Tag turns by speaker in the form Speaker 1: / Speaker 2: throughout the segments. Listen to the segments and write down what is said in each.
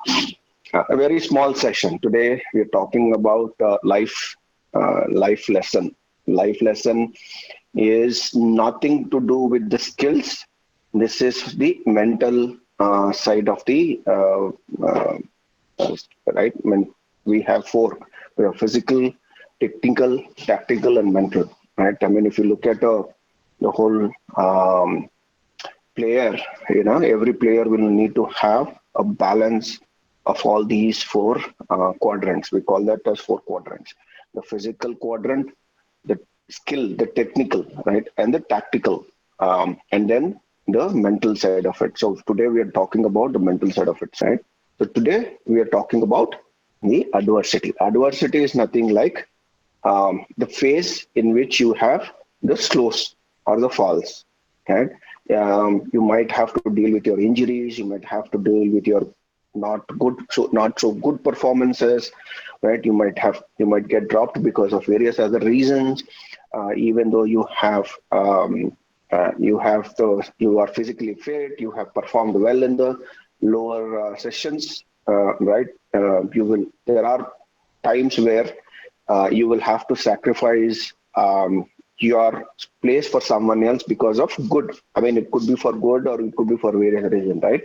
Speaker 1: A very small session. Today we're talking about life lesson. Life lesson is nothing to do with the skills. This is the mental side of the right. We have four: we have physical, technical, tactical, and mental. Right. I mean, if you look at the whole player, every player will need to have a balance of all these four quadrants. We call that as four quadrants: the physical quadrant, the skill, the technical, right, and the tactical, and then the mental side of it. So today we are talking about the mental side of it, right? So today we are talking about the adversity. Adversity is nothing like the phase in which you have the slows or the falls. Right? You might have to deal with your injuries. You might have to deal with your not so good performances. Right? You might get dropped because of various other reasons. Even though you are physically fit, you have performed well in the lower sessions. Right? There are times where you will have to sacrifice your place for someone else because of good. I mean, it could be for good or it could be for various reasons, right?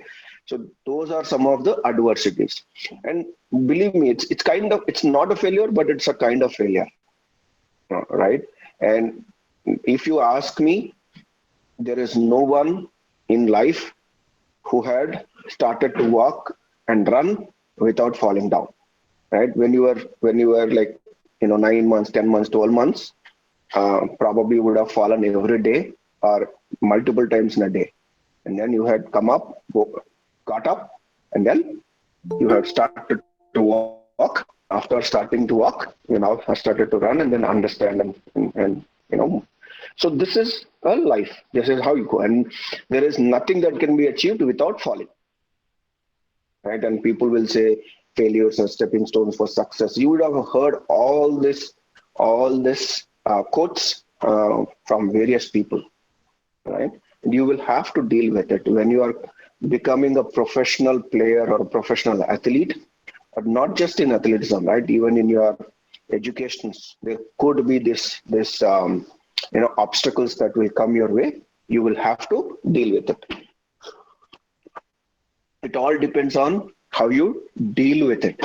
Speaker 1: So those are some of the adversities. And believe me, it's not a failure, but it's a kind of failure, right? And if you ask me, there is no one in life who had started to walk and run without falling down, right? When you were like 9 months, 10 months, 12 months, probably would have fallen every day or multiple times in a day, and then you had come up, got up, and then you have started to walk. After starting to walk, you now have started to run and then understand and so this is a life. This is how you go, and there is nothing that can be achieved without falling, right? And people will say failures are stepping stones for success. You would have heard all this quotes from various people, right? And you will have to deal with it when you are becoming a professional player or a professional athlete, but not just in athleticism, right? Even in your educations, there could be this obstacles that will come your way. You will have to deal with it. It all depends on how you deal with it,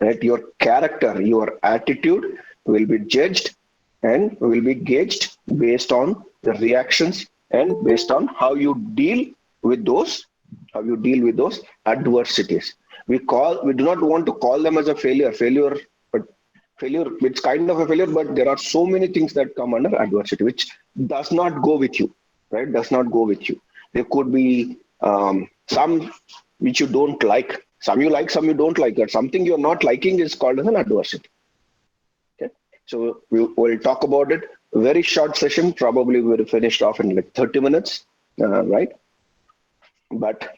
Speaker 1: right? Your character, your attitude will be judged and will be gauged based on the reactions and based on how you deal with those adversities. We do not want to call them as a failure, but failure, it's kind of a failure, but there are so many things that come under adversity which does not go with you, right? Does not go with you. There could be some which you don't like, some you like, some you don't like. That something you're not liking is called as an adversity. Okay, so we'll talk about it. Very short session, probably we'll finish off in like 30 minutes, right? But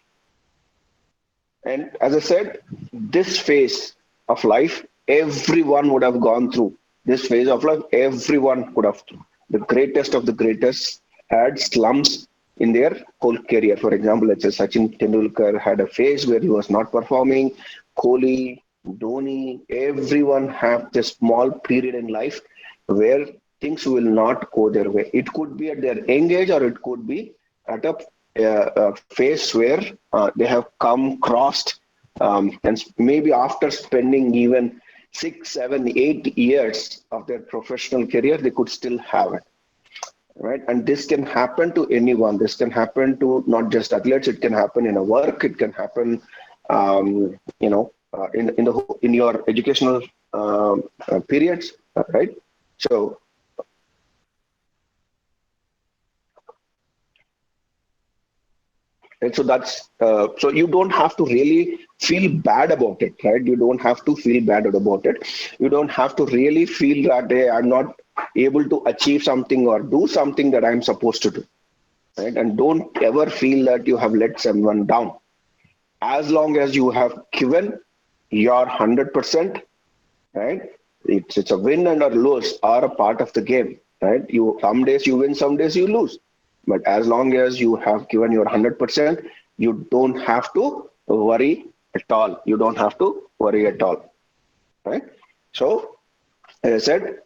Speaker 1: and as I said, this phase of life, everyone would have gone through. This phase of life, everyone would have. The greatest of the greatest had slumps in their whole career. For example, let's say Sachin Tendulkar had a phase where he was not performing. Kohli, Dhoni, everyone have this small period in life where things will not go their way. It could be at their young age, or it could be at a phase where they have come crossed, and maybe after spending even 6, 7, 8 years of their professional career, they could still have it, right? And this can happen to anyone. This can happen to not just athletes. It can happen in a work. It can happen, in your educational periods, right? So And so so you don't have to really feel bad about it, right? You don't have to feel bad about it. You don't have to really feel that, hey, I'm not able to achieve something or do something that I'm supposed to do, right? And don't ever feel that you have let someone down. As long as you have given your 100%, right? It's a win and a lose are a part of the game, right? Some days you win, some days you lose. But as long as you have given your 100%, you don't have to worry at all. You don't have to worry at all, right? So, as I said,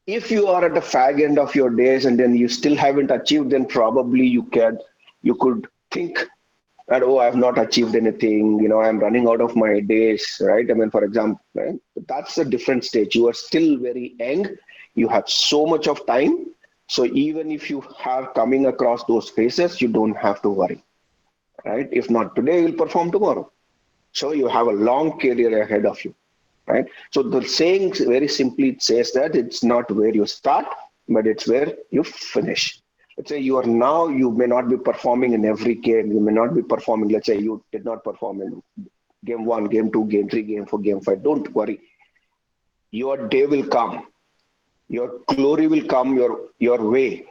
Speaker 1: if you are at the fag end of your days and then you still haven't achieved, then probably you could think that, oh, I've not achieved anything, I'm running out of my days, right? I mean, for example, right? That's a different stage. You are still very young. You have so much of time. So even if you have coming across those phases, you don't have to worry, right? If not today, you'll perform tomorrow. So you have a long career ahead of you, right? So the saying very simply it says that it's not where you start, but it's where you finish. Let's say you may not be performing in every game. You may not be performing. Let's say you did not perform in game one, game two, game three, game four, game five. Don't worry. Your day will come. Your glory will come your way.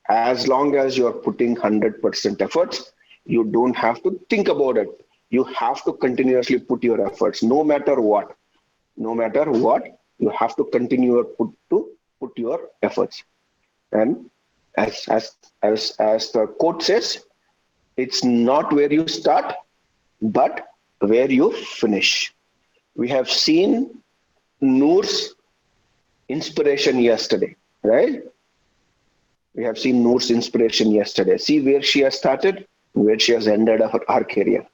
Speaker 1: As long as you're putting 100% efforts, you don't have to think about it. You have to continuously put your efforts, no matter what. No matter what, you have to continue put your efforts. And as the quote says, it's not where you start, but where you finish. We have seen Noor's inspiration yesterday, right? We have seen Noor's inspiration yesterday. See where she has started, where she has ended her career.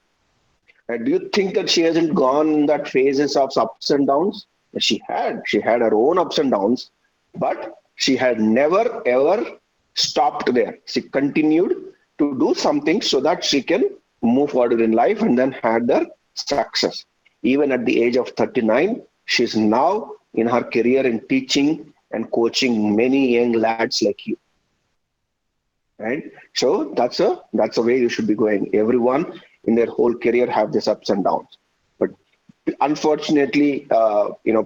Speaker 1: And do you think that she hasn't gone that phases of ups and downs? She had. She had her own ups and downs, but she had never ever stopped there. She continued to do something so that she can move forward in life and then had the success. Even at the age of 39, she's now in her career in teaching and coaching many young lads like you. Right? So that's a way you should be going. Everyone in their whole career have these ups and downs. But unfortunately,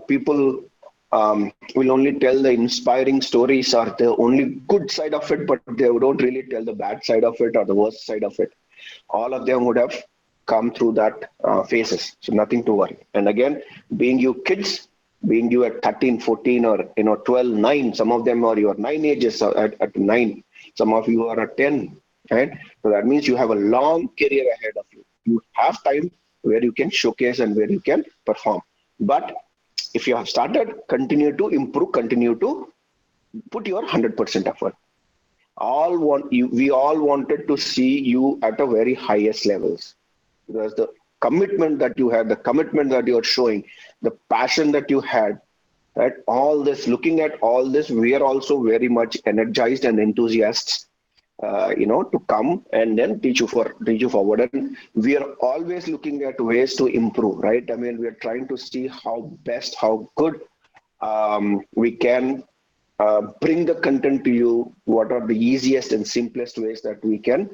Speaker 1: people will only tell the inspiring stories or the only good side of it, but they don't really tell the bad side of it or the worst side of it. All of them would have come through that phases. So nothing to worry. And again, being you kids, being you at 13, 14 or 12, 9, some of them are your 9 ages at 9, some of you are at 10, right? So that means you have a long career ahead of you. You have time where you can showcase and where you can perform. But if you have started, continue to improve, continue to put your 100% effort. We all wanted to see you at a very highest levels, because the commitment that you had, the commitment that you're showing, the passion that you had, right? All this, looking at all this, we are also very much energized and enthusiasts, to come and then teach you forward. And we are always looking at ways to improve, right? I mean, we are trying to see how good we can bring the content to you. What are the easiest and simplest ways that we can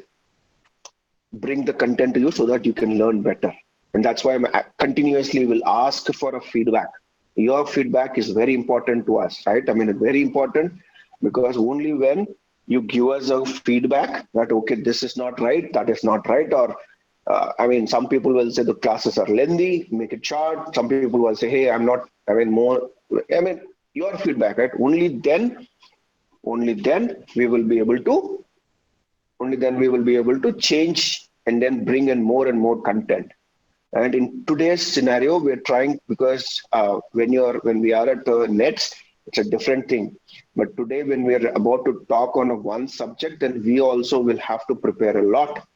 Speaker 1: bring the content to you so that you can learn better. And that's why I continuously will ask for a feedback. Your feedback is very important to us, right? I mean, it's very important, because only when you give us a feedback that, okay, this is not right, that is not right, or some people will say the classes are lengthy, make it short. Some people will say, hey, your feedback, right? Only then we will be able to change and then bring in more and more content. And in today's scenario, we're trying, because when we are at the nets, it's a different thing. But today, when we're about to talk on one subject, then we also will have to prepare a lot,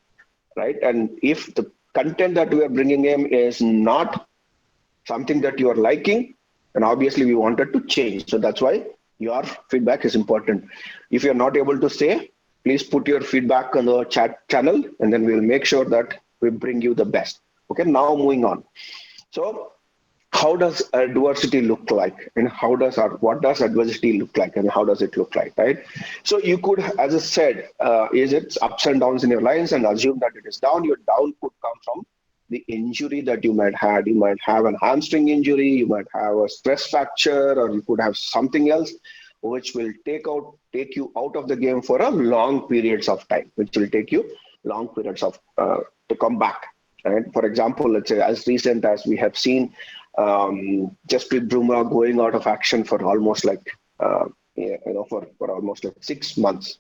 Speaker 1: right? And if the content that we are bringing in is not something that you are liking, then obviously we wanted to change. So that's why your feedback is important. If you're not able to say, please put your feedback on the chat channel, and then we'll make sure that we bring you the best. Okay, now moving on. So how does adversity look like, and what does adversity look like, and how does it look like, right? So you could, as I said, is it ups and downs in your lives, and assume that it is down. Your down could come from the injury that you might have. You might have an hamstring injury, you might have a stress fracture, or you could have something else which will take you out of the game for a long periods of time, which will take you long periods of to come back. Right? For example, let's say as recent as we have seen Jasprit Bumrah going out of action for almost for almost like 6 months.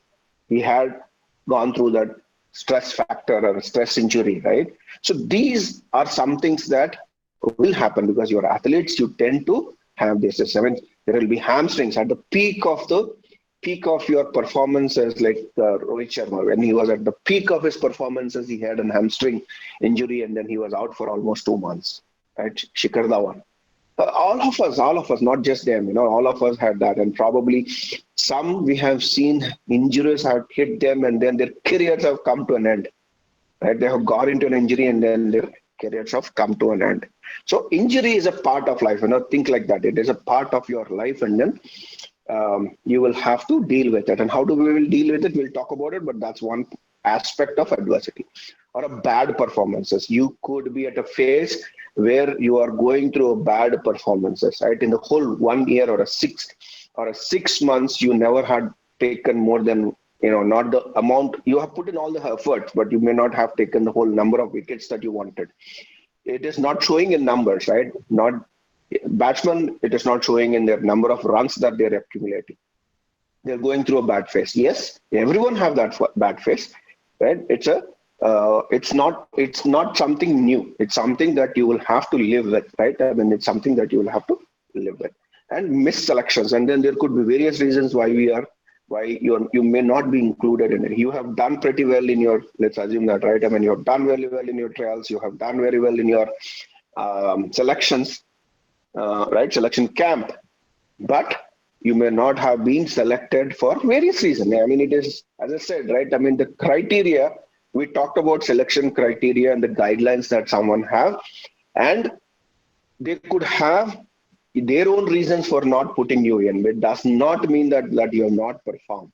Speaker 1: He had gone through that stress factor or a stress injury, right? So these are some things that will happen because you're athletes. You tend to have this. I mean, there will be hamstrings at the peak of your performances, like Rohit Sharma. When he was at the peak of his performances, he had a hamstring injury, and then he was out for almost 2 months. Right, Shikhar Dhawan. All of us, not just them, all of us had that. And probably some we have seen injuries have hit them and then their careers have come to an end. Right? They have got into an injury and then their careers have come to an end. So injury is a part of life, think like that. It is a part of your life, and then you will have to deal with it. And how do we will deal with it? We'll talk about it, but that's one aspect of adversity or a bad performances. You could be at a phase where you are going through a bad performances, right? In the whole 1 year or a 6 months, you never had taken more than, not the amount you have put in all the efforts, but you may not have taken the whole number of wickets that you wanted. It is not showing in numbers, right? Not batsmen, it is not showing in their number of runs that they're accumulating. They're going through a bad phase. Yes, everyone have that bad phase, right? It's not something new. It's something that you will have to live with, right? I mean, it's something that you will have to live with. And missed selections, and then there could be various reasons why you may not be included in it. You have done pretty well in your, let's assume that, right? I mean, you have done very well in your trials. You have done very well in your selections, right? Selection camp, but you may not have been selected for various reasons. I mean, it is, as I said, right? I mean, the criteria, we talked about selection criteria and the guidelines that someone have, and they could have their own reasons for not putting you in. It does not mean that you have not performed.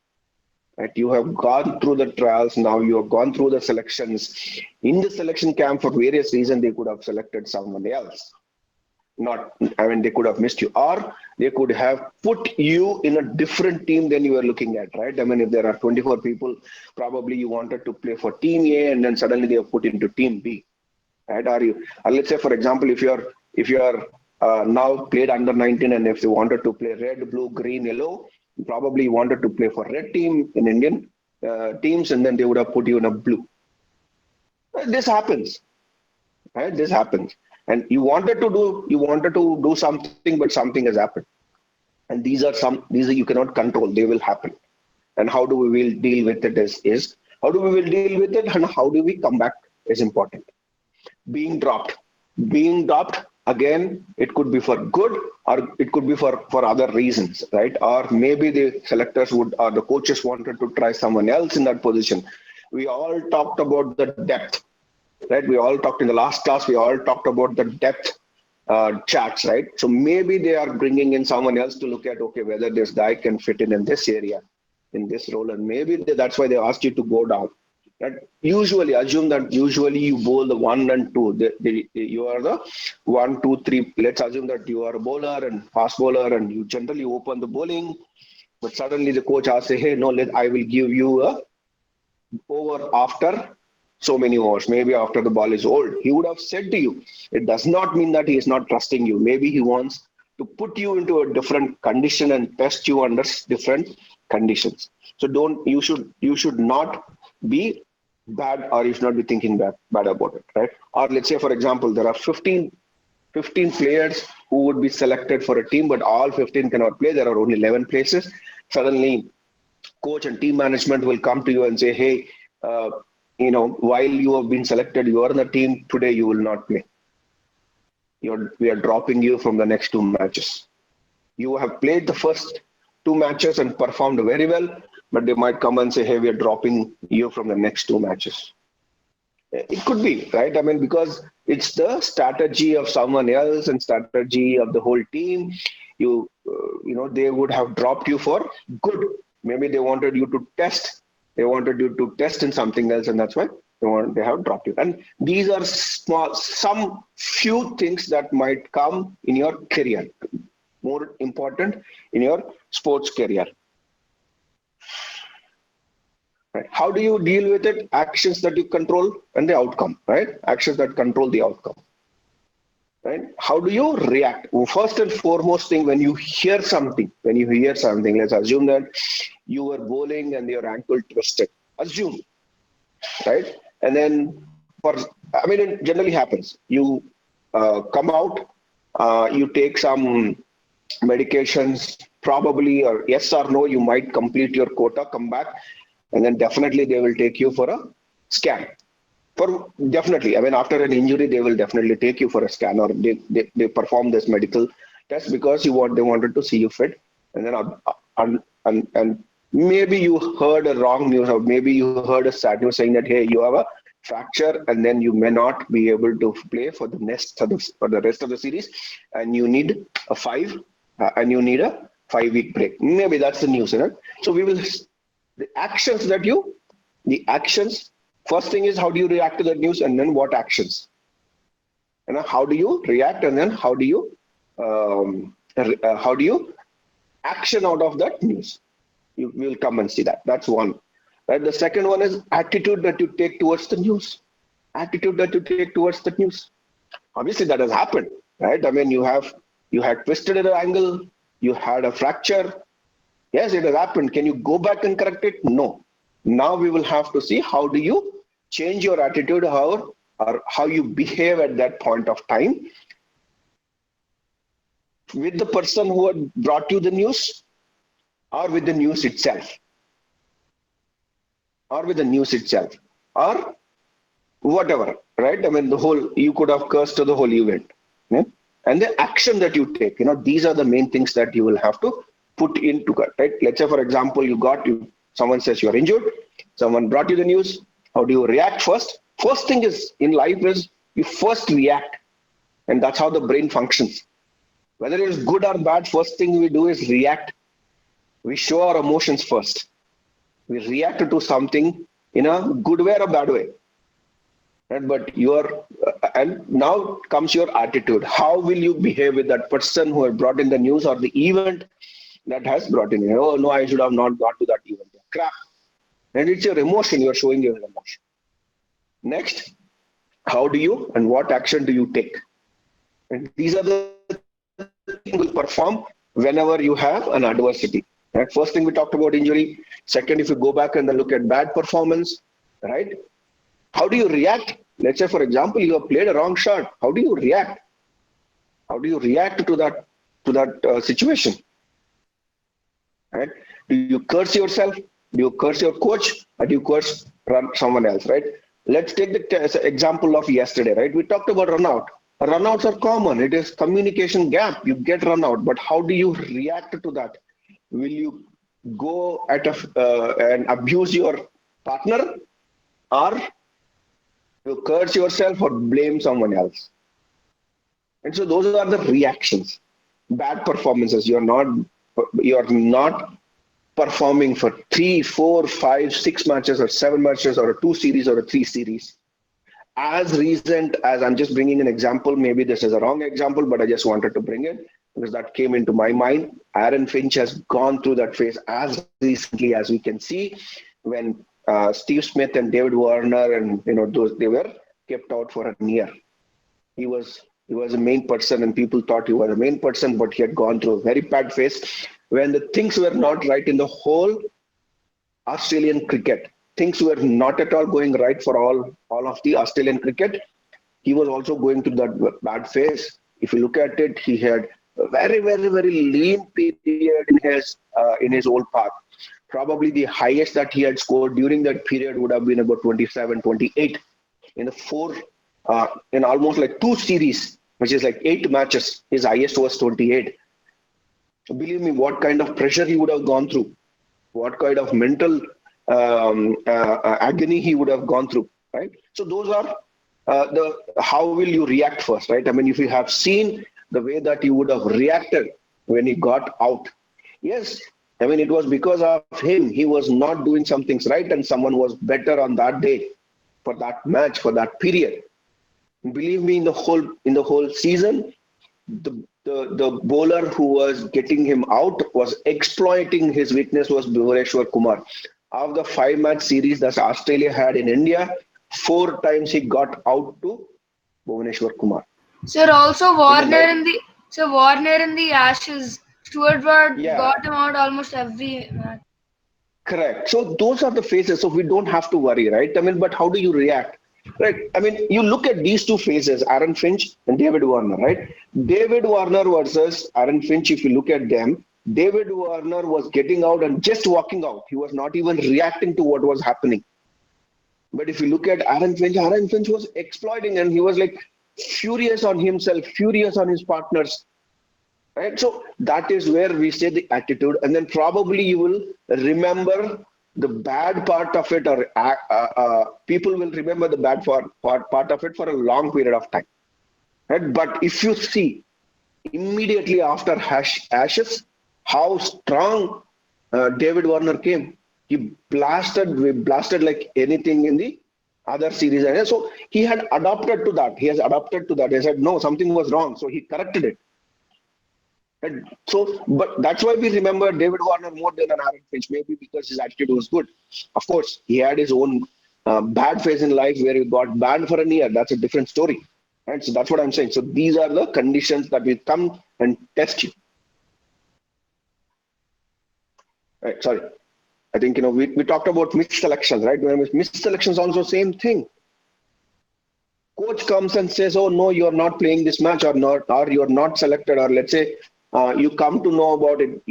Speaker 1: Right? You have gone through the trials. Now you have gone through the selections. In the selection camp, for various reasons, they could have selected someone else. They could have missed you, or they could have put you in a different team than you were looking at, right? I mean, if there are 24 people, probably you wanted to play for team A, and then suddenly they have put into team B, right? Let's say, for example, if you are now played under 19, and if you wanted to play red, blue, green, yellow, probably you wanted to play for red team in Indian teams, and then they would have put you in a blue. This happens, right? This happens. And you wanted to do something, but something has happened. And these are you cannot control. They will happen. And how do we will deal with it is how do we will deal with it, and how do we come back is important. Being dropped again, it could be for good, or it could be for other reasons, right? Or maybe the selectors or the coaches wanted to try someone else in that position. We all talked about the depth. Right, we all talked in the last class. We all talked about the depth charts, right? So maybe they are bringing in someone else to look at, okay, whether this guy can fit in this area, in this role, and maybe that's why they asked you to go down. Right? Usually, assume that you bowl the 1 and 2. You are the 1, 2, 3. Let's assume that you are a bowler and fast bowler, and you generally open the bowling, but suddenly the coach asks, hey, no, I will give you a over after so many overs, maybe after the ball is old. He would have said to you, it does not mean that he is not trusting you. Maybe he wants to put you into a different condition and test you under different conditions. So you should not be bad, or you should not be thinking bad about it, right? Or let's say, for example, there are 15 players who would be selected for a team, but all 15 cannot play. There are only 11 places. Suddenly, coach and team management will come to you and say, hey, while you have been selected, you are in the team, today you will not play. We are dropping you from the next 2 matches. You have played the first 2 matches and performed very well, but they might come and say, hey, we are dropping you from the next 2 matches. It could be, right? I mean, because it's the strategy of someone else and strategy of the whole team. They would have dropped you for good. Maybe they wanted you to test. They wanted you to test in something else, and that's why they have dropped you. And these are some few things that might come in your career, more important in your sports career. Right? How do you deal with it? Actions that you control and the outcome, right? Actions that control the outcome. Right? How do you react? Well, first and foremost thing, when you hear something, let's assume that you were bowling and your ankle twisted. Assume. right? And then it generally happens. You come out, you take some medications, probably, or yes or no, you might complete your quota, come back, and then definitely they will take you for a scan. For definitely, after an injury, they will definitely take you for a scan, or they perform this medical test because they wanted to see you fit. And then and maybe you heard a wrong news, or maybe you heard a sad news saying that, hey, you have a fracture, and then you may not be able to play for the rest of the series, and you need a 5-week break. Maybe that's the news, So we will the actions that you the actions. First thing is, how do you react to that news, and then what actions? How do you react, and then how do you action out of that news? You will come and see that. That's one. Right. The second one is attitude that you take towards the news. Attitude that you take towards the news. Obviously, that has happened, right? You had twisted an angle, you had a fracture. Yes, it has happened. Can you go back and correct it? No. Now we will have to see how do you change your attitude, or how you behave at that point of time with the person who had brought you the news, or with the news itself, or whatever, right? You could have cursed to the whole event. Yeah? And the action that you take, these are the main things that you will have to put into it, right? Let's say, for example, someone says you're injured, someone brought you the news. How do you react first? First thing is in life is you first react, and that's how the brain functions. Whether it is good or bad, first thing we do is react. We show our emotions first. We react to something in a good way or a bad way. Right? But and now comes your attitude. How will you behave with that person who has brought in the news, or the event that has brought in? Oh no, I should have not got to that event. Crap. And it's your emotion. You're showing your emotion. Next, how do you and what action do you take? And these are the things you will perform whenever you have an adversity. Right? First thing, we talked about injury. Second, if you go back and then look at bad performance, right? How do you react? Let's say, for example, you have played a wrong shot. How do you react? How do you react to that situation? Right? Do you curse yourself? Do you curse your coach? Or do you curse someone else? Right? Let's take the example of yesterday. Right? We talked about run out. Runouts are common. It is communication gap. You get run out, but how do you react to that? Will you go and abuse your partner, or you curse yourself or blame someone else? And so those are the reactions. Bad performances. You're not performing for 3, 4, 5, 6 matches, or 7 matches, or a 2 series, or a 3 series. As recent as, I'm just bringing an example, maybe this is a wrong example, but I just wanted to bring it because that came into my mind. Aaron Finch has gone through that phase as recently as we can see, when Steve Smith and David Warner and they were kept out for a year. He was a main person, and people thought he was a main person, but he had gone through a very bad phase when the things were not right in the whole Australian cricket. Things were not at all going right for all of the Australian cricket. He was also going through that bad phase. If you look at it, he had a very, very, very lean period in his old path. Probably the highest that he had scored during that period would have been about 27, 28 in in almost like 2 series, which is like 8 matches. His highest was 28. Believe me, what kind of pressure he would have gone through, what kind of mental agony he would have gone through, right? So those are how will you react first, right? If you have seen the way that you would have reacted when he got out, yes, it was because of him. He was not doing some things right, and someone was better on that day, for that match, for that period. Believe me, in the whole season, the bowler who was getting him out was exploiting his weakness was Bhuvneshwar Kumar. Of the 5-match series that Australia had in India, 4 times he got out to Bhuvneshwar Kumar.
Speaker 2: Sir, also Warner in the Ashes, Stuart Broad
Speaker 1: Yeah.
Speaker 2: got him out almost every match.
Speaker 1: Correct. So those are the phases. So we don't have to worry, right? I mean, but how do you react? Right. I mean, you look at these two phases, Aaron Finch and David Warner, right? David Warner versus Aaron Finch, if you look at them, David Warner was getting out and just walking out. He was not even reacting to what was happening. But if you look at Aaron Finch was exploiting and he was like furious on himself, furious on his partners. Right. So that is where we say the attitude, and then probably you will remember the bad part of it, or people will remember the part of it for a long period of time. Right. But if you see immediately after Ashes, how strong David Warner came. We blasted like anything in the other series. And so he had adopted to that. He has adopted to that. He said, no, something was wrong. So he corrected it. And so, but that's why we remember David Warner more than an Aaron Finch, maybe because his attitude was good. Of course, he had his own bad phase in life where he got banned for a year. That's a different story. Right? So that's what I'm saying. So these are the conditions that will come and test you. Right? Sorry. I think, we talked about missed selections, right? When missed selections, also same thing. Coach comes and says, oh, no, you're not playing this match or not, or you're not selected, or let's say, you come to know about it.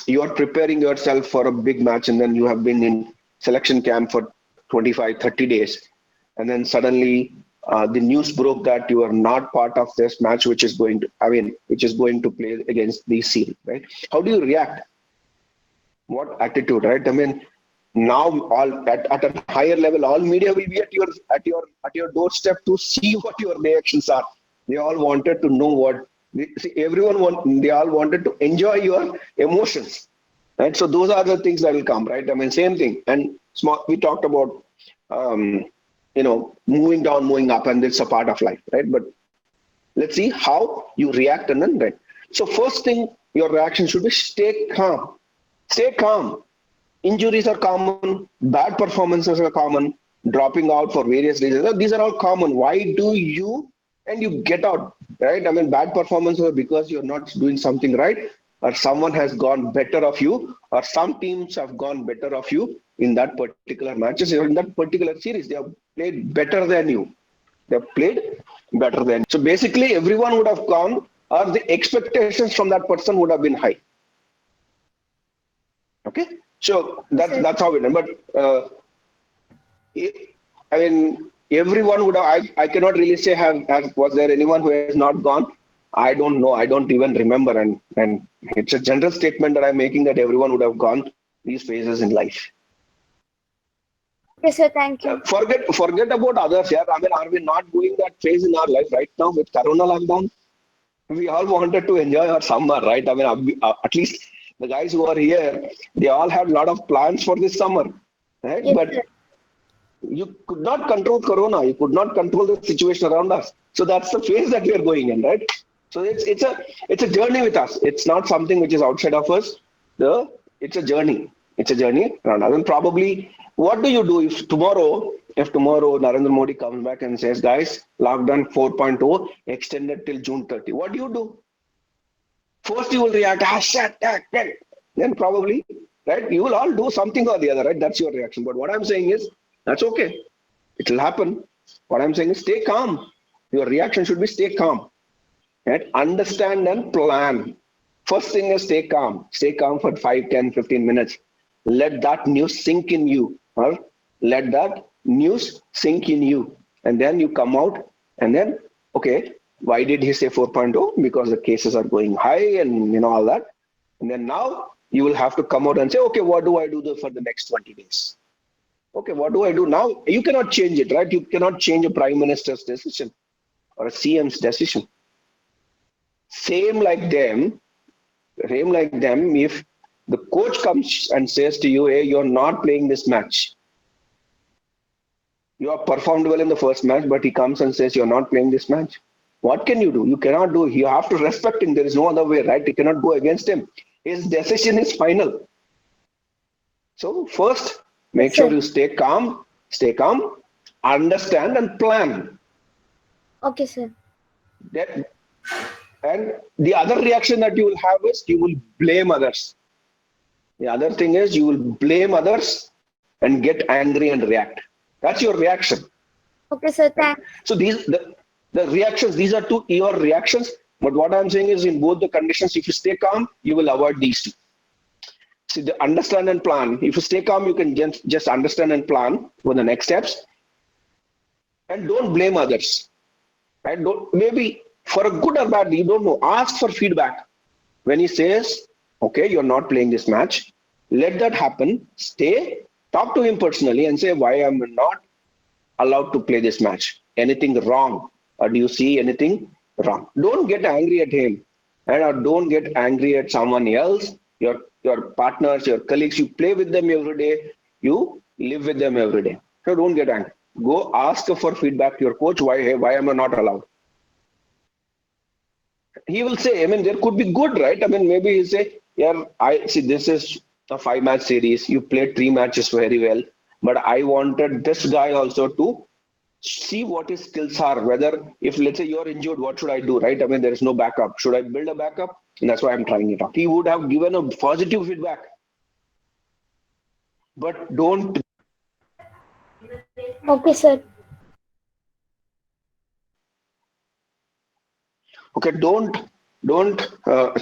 Speaker 1: You're preparing yourself for a big match, and then you have been in selection camp for 25, 30 days, and then suddenly the news broke that you are not part of this match, which is going to play against the seal, right? How do you react? What attitude, right? I mean, now all at a higher level, all media will be at your doorstep to see what your reactions are. They all wanted to know they all wanted to enjoy your emotions, right? So those are the things that will come, right? I mean, same thing. And we talked about moving down, moving up, and it's a part of life, right? But let's see how you react, and then right. So first thing, your reaction should be stay calm. Stay calm. Injuries are common, bad performances are common, dropping out for various reasons. These are all common. Why do you get out, right? I mean, bad performances are because you're not doing something right, or someone has gone better of you, or some teams have gone better of you in that particular matches, or in that particular series. They have played better than you. They have played better than you. So basically, everyone would have gone, or the expectations from that person would have been high. Okay, so that's how it is. But I mean, everyone would have. I cannot really say was there anyone who has not gone. I don't know. I don't even remember. And it's a general statement that I'm making that everyone would have gone these phases in life.
Speaker 2: Yes, sir. Thank you.
Speaker 1: Forget about others. Yeah, I mean, are we not doing that phase in our life right now with Corona lockdown? We all wanted to enjoy our summer, right? I mean, at least the guys who are here, they all had a lot of plans for this summer, right?
Speaker 2: Yes,
Speaker 1: but
Speaker 2: sir.
Speaker 1: you could not control Corona. You could not control the situation around us. So that's the phase that we are going in, right? So it's a journey with us. It's not something which is outside of us. It's a journey. It's a journey around us. And probably, what do you do if tomorrow Narendra Modi comes back and says, guys, lockdown 4.0 extended till June 30? What do you do? First, you will react, shit, then probably, right? You will all do something or the other, right? That's your reaction. But what I'm saying is, that's okay. It will happen. What I'm saying is, stay calm. Your reaction should be stay calm, right? Understand and plan. First thing is stay calm. Stay calm for 5, 10, 15 minutes. Let that news sink in you, or let that news sink in you. And then you come out and then, okay, why did he say 4.0? Because the cases are going high and all that. And then now you will have to come out and say, okay, what do I do for the next 20 days? Okay, what do I do now? You cannot change it, right? You cannot change a prime minister's decision or a CM's decision. Same like them, if the coach comes and says to you, hey, you're not playing this match. You have performed well in the first match, but he comes and says, you're not playing this match. What can you do? You cannot do. You have to respect him. There is no other way, right? You cannot go against him. His decision is final. So first, make sure you stay calm, understand and plan.
Speaker 2: Okay, sir.
Speaker 1: And the other reaction that you will have is you will blame others. The other thing is you will blame others and get angry and react. That's your reaction.
Speaker 2: Okay, sir.
Speaker 1: Right? So the reactions, these are two your reactions. But what I'm saying is in both the conditions, if you stay calm, you will avoid these two. See, the understand and plan. If you stay calm, you can just understand and plan for the next steps, and don't blame others. Right? Don't, maybe for a good or bad, you don't know. Ask for feedback. When he says, "Okay, you're not playing this match," let that happen. Stay, talk to him personally, and say, "Why am I not allowed to play this match? Anything wrong? Or do you see anything wrong?" Don't get angry at him, and or don't get angry at someone else. Your partners, your colleagues. You play with them every day. You live with them every day. So don't get angry. Go ask for feedback to your coach. Why? Hey, why am I not allowed? He will say. I mean, there could be good, right? I mean, maybe he'll say, "Yeah, I see. This is a 5 match series. You played 3 matches very well, but I wanted this guy also to see what his skills are. Whether if let's say you're injured, what should I do? Right? I mean, there is no backup. Should I build a backup? And that's why I'm trying it out." He would have given a positive feedback, but don't.
Speaker 2: Okay, sir.
Speaker 1: Okay, don't.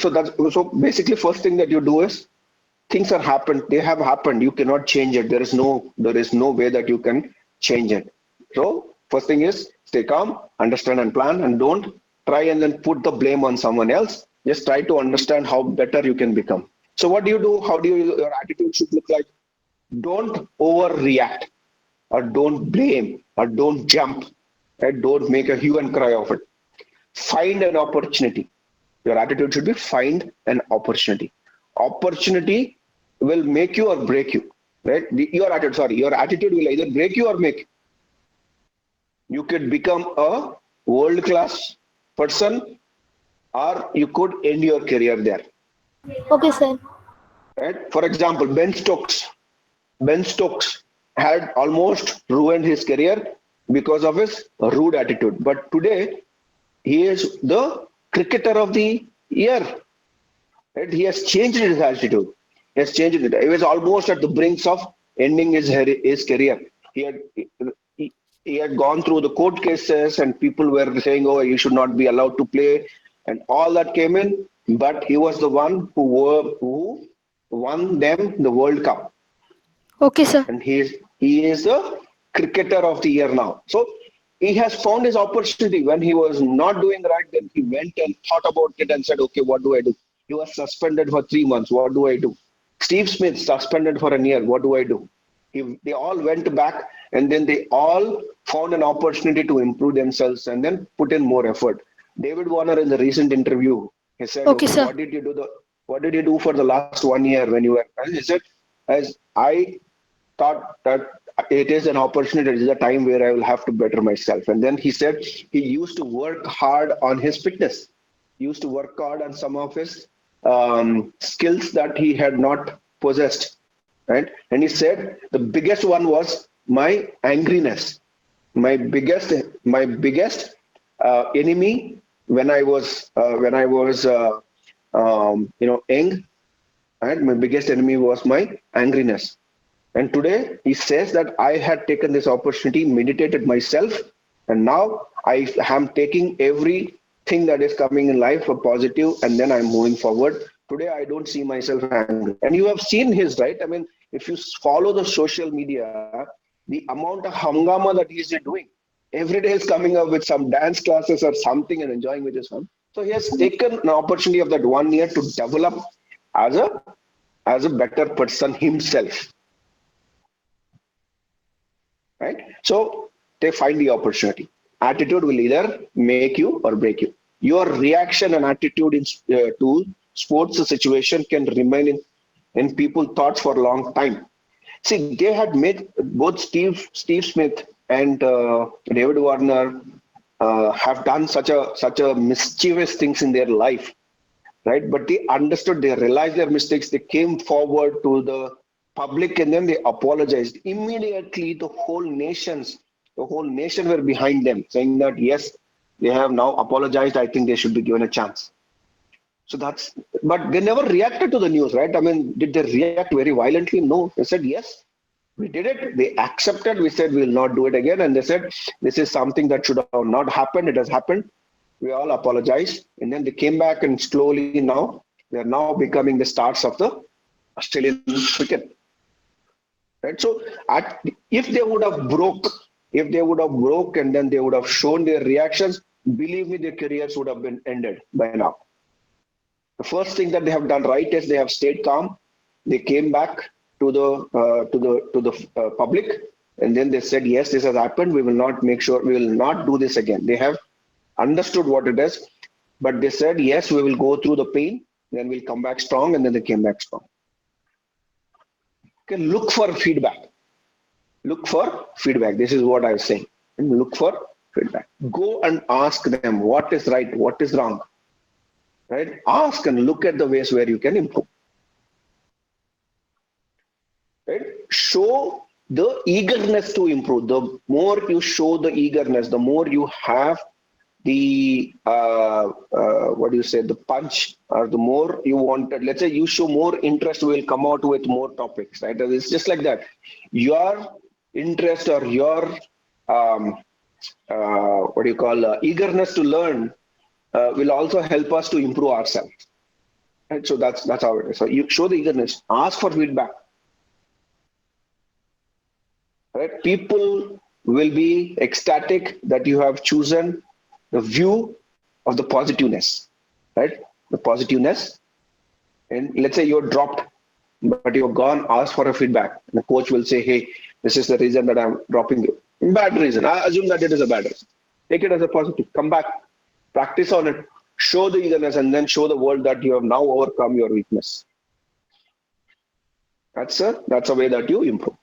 Speaker 1: So that's so basically first thing that you do is things are happened. They have happened. You cannot change it. There is no way that you can change it. So first thing is stay calm, understand and plan, and don't try and then put the blame on someone else. Just try to understand how better you can become. So what do you do? How do your attitude should look like? Don't overreact, or don't blame, or don't jump, right? Don't make a hue and cry of it. Find an opportunity. Your attitude should be find an opportunity. Opportunity will make you or break you, right? Your attitude will either break you or make you. You could become a world class person, or you could end your career there,
Speaker 2: Okay, sir.
Speaker 1: right? For example, Ben Stokes had almost ruined his career because of his rude attitude. But today, he is the cricketer of the year. Right? He has changed his attitude. He has changed it. He was almost at the brink of ending his career. He had he had gone through the court cases, and people were saying, "Oh, you should not be allowed to play," and all that came in. But he was the one who won them the World Cup,
Speaker 2: Okay, sir.
Speaker 1: and he is the cricketer of the year now. So he has found his opportunity. When he was not doing right, then he went and thought about it and said, "Okay, what do I do?" He was suspended for 3 months. What do I do? Steve Smith suspended for a year. What do I do? They all went back, and then they all found an opportunity to improve themselves and then put in more effort. David Warner, in the recent interview, he said,
Speaker 2: Okay,
Speaker 1: "Okay,
Speaker 2: sir.
Speaker 1: what did you do for the last 1 year when you were?" And he said, "As I thought that it is an opportunity, it is a time where I will have to better myself." And then he said he used to work hard on his fitness. He used to work hard on some of his skills that he had not possessed, right? And he said the biggest one was my angriness. My biggest enemy when I was young, right? My biggest enemy was my angriness. And today he says that I had taken this opportunity, meditated myself, and now I am taking everything that is coming in life a positive, and then I'm moving forward. Today I don't see myself angry. And you have seen his, right? I mean, if you follow the social media, the amount of hangama that he is doing, every day is coming up with some dance classes or something and enjoying with his fun. So he has taken an opportunity of that 1 year to develop as a better person himself, right? So they find the opportunity. Attitude will either make you or break you. Your reaction and attitude to sports situation can remain in people thoughts for a long time. See, they had made both Steve Smith and David Warner have done such a mischievous things in their life, right? But they understood, they realized their mistakes, they came forward to the public, and then they apologized. Immediately, the whole nation were behind them, saying that yes, they have now apologized. I think they should be given a chance. So but they never reacted to the news, right? I mean, did they react very violently? No. They said, yes, we did it. They accepted. We said, we'll not do it again. And they said, this is something that should have not happened. It has happened. We all apologized. And then they came back and slowly now, they're now becoming the stars of the Australian cricket. Right? So if they would have broke and then they would have shown their reactions, believe me, their careers would have been ended by now. The first thing that they have done right is they have stayed calm. They came back to the public, and then they said, yes, this has happened. We will not do this again. They have understood what it is, but they said, yes, we will go through the pain, then we'll come back strong, and then they came back strong. Okay, look for feedback. Look for feedback. This is what I was saying. And look for feedback. Go and ask them what is right, what is wrong. Right? Ask and look at the ways where you can improve. Right? Show the eagerness to improve. The more you show the eagerness, the more you have the the punch, or the more you wanted. Let's say you show more interest, will come out with more topics. Right? It's just like that. Your interest or your eagerness to learn will also help us to improve ourselves. Right? So that's how it is. So you show the eagerness, ask for feedback. Right? People will be ecstatic that you have chosen the view of the positiveness, right? The positiveness. And let's say you're dropped, but you're gone, ask for a feedback. And the coach will say, hey, this is the reason that I'm dropping you. Bad reason. I assume that it is a bad reason. Take it as a positive. Come back. Practice on it, show the eagerness, and then show the world that you have now overcome your weakness. That's a way that you improve,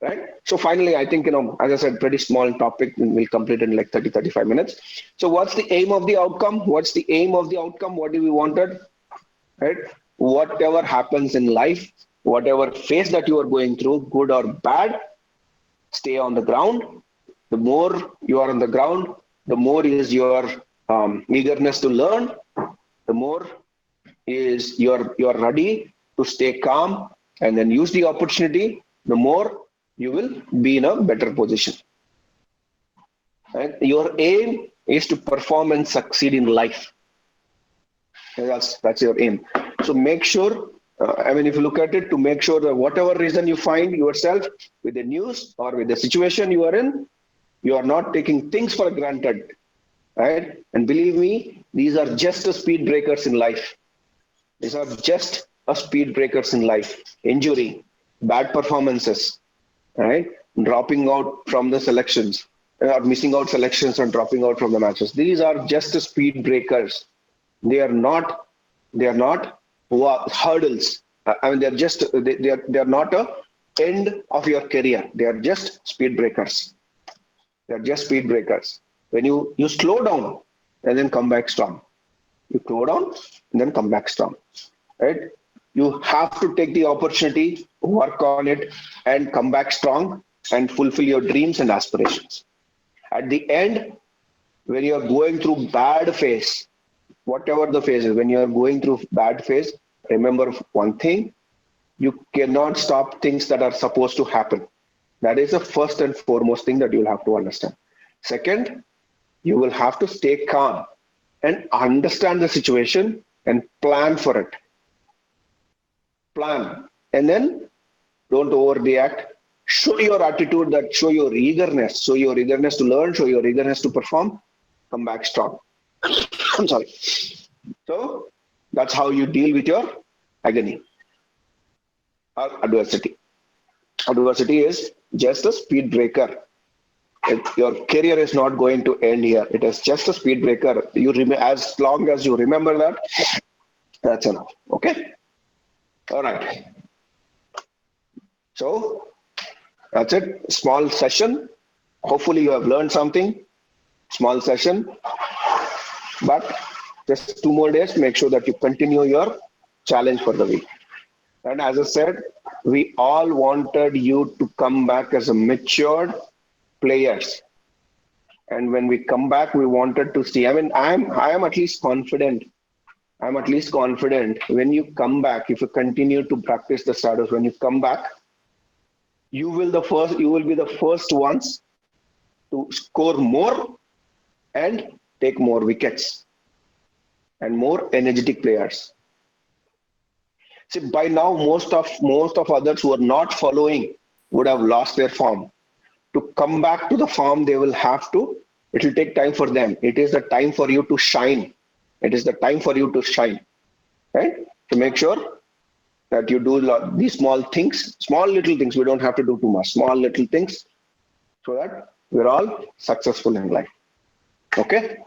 Speaker 1: right? So finally, I think, as I said, pretty small topic, and we'll complete in like 35 minutes. So what's the aim of the outcome? What's the aim of the outcome? What do we wanted, right? Whatever happens in life, whatever phase that you are going through, good or bad, stay on the ground. The more you are on the ground, the more is your eagerness to learn, the more is you're ready to stay calm and then use the opportunity, the more you will be in a better position. And your aim is to perform and succeed in life. And that's your aim. So make sure, if you look at it, to make sure that whatever reason you find yourself with the news or with the situation you are in, you are not taking things for granted. Right? And believe me, these are just the speed breakers in life. These are just a speed breakers in life. Injury, bad performances, right? Dropping out from the selections, or missing out selections and dropping out from the matches. These are just the speed breakers. They are not hurdles. They're not a end of your career. They are just speed breakers. They are just speed breakers. When you slow down and then come back strong. You slow down and then come back strong. Right? You have to take the opportunity, work on it, and come back strong and fulfill your dreams and aspirations. At the end, when you are going through bad phase, whatever the phase is, when you are going through bad phase, remember one thing: you cannot stop things that are supposed to happen. That is the first and foremost thing that you'll have to understand. Second, you will have to stay calm and understand the situation and plan for it. Plan. And then don't overreact. Show your attitude, show your eagerness to learn, show your eagerness to perform. Come back strong. I'm sorry. So that's how you deal with your agony or adversity. Adversity is just a speed breaker. Your career is not going to end here. It is just a speed breaker. As long as you remember that, that's enough. Okay? All right. So that's it. Small session. Hopefully you have learned something. Small session. But just 2 more days. Make sure that you continue your challenge for the week. And as I said, we all wanted you to come back as a matured players, and when we come back, we wanted to see. I am at least confident. I'm at least confident when you come back, if you continue to practice the shadows, when you come back, you will be the first ones to score more and take more wickets and more energetic players. See, by now most of others who are not following would have lost their form. To come back to the form, they will have to. It will take time for them. It is the time for you to shine. It is the time for you to shine, right? To make sure that you do these small things, small little things. We don't have to do too much. Small little things, so that we're all successful in life. Okay.